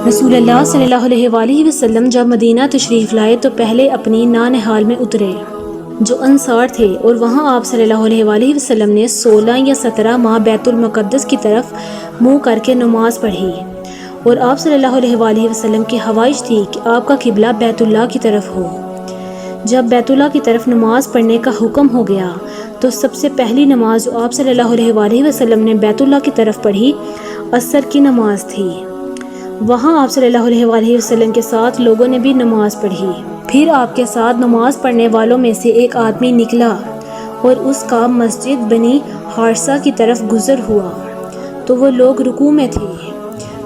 رسول اللہ صلی اللہ علیہ وآلہ وسلم جب مدینہ تشریف لائے تو پہلے اپنی نانہال میں اترے جو انصار تھے، اور وہاں آپ صلی اللہ علیہ وآلہ وسلم نے 16 یا 17 ماہ بیت المقدس کی طرف منہ کر کے نماز پڑھی، اور آپ صلی اللہ علیہ وآلہ وسلم کی خواہش تھی کہ آپ کا قبلہ بیت اللہ کی طرف ہو۔ جب بیت اللہ کی طرف نماز پڑھنے کا حکم ہو گیا تو سب سے پہلی نماز جو آپ صلی اللہ علیہ وآلہ وسلم نے بیت اللہ کی طرف پڑھی عصر کی نماز تھی۔ وہاں آپ صلی اللہ علیہ وآلہ وسلم کے ساتھ لوگوں نے بھی نماز پڑھی۔ پھر آپ کے ساتھ نماز پڑھنے والوں میں سے ایک آدمی نکلا اور اس کا مسجد بنی حارثہ کی طرف گزر ہوا تو وہ لوگ رکوع میں تھے۔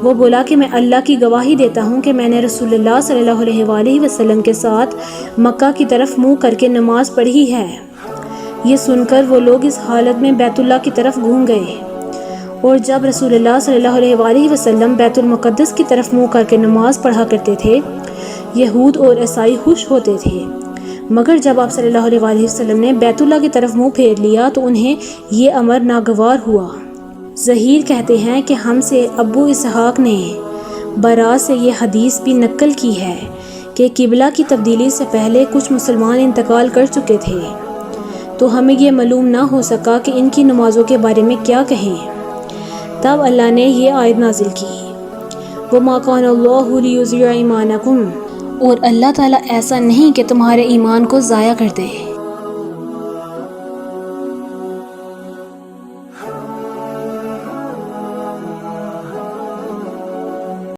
وہ بولا کہ میں اللہ کی گواہی دیتا ہوں کہ میں نے رسول اللہ صلی اللہ علیہ وآلہ وسلم کے ساتھ مکہ کی طرف منہ کر کے نماز پڑھی ہے۔ یہ سن کر وہ لوگ اس حالت میں بیت اللہ کی طرف گھوم گئے، اور جب رسول اللہ صلی اللہ علیہ وآلہ وسلم بیت المقدس کی طرف منہ کر کے نماز پڑھا کرتے تھے، یہود اور عیسائی خوش ہوتے تھے، مگر جب آپ صلی اللہ علیہ وآلہ وسلم نے بیت اللہ کی طرف منہ پھیر لیا تو انہیں یہ امر ناگوار ہوا۔ ظہیر کہتے ہیں کہ ہم سے ابو اسحاق نے برا سے یہ حدیث بھی نقل کی ہے کہ قبلہ کی تبدیلی سے پہلے کچھ مسلمان انتقال کر چکے تھے، تو ہمیں یہ معلوم نہ ہو سکا کہ ان کی نمازوں کے بارے میں کیا کہیں۔ تب اللہ نے یہ آیت نازل کی، وَمَا كَانَ اللَّهُ لِيُضِيعَ إِيمَانَكُمْ، اور اللہ تعالیٰ ایسا نہیں کہ تمہارے ایمان کو ضائع کر دے۔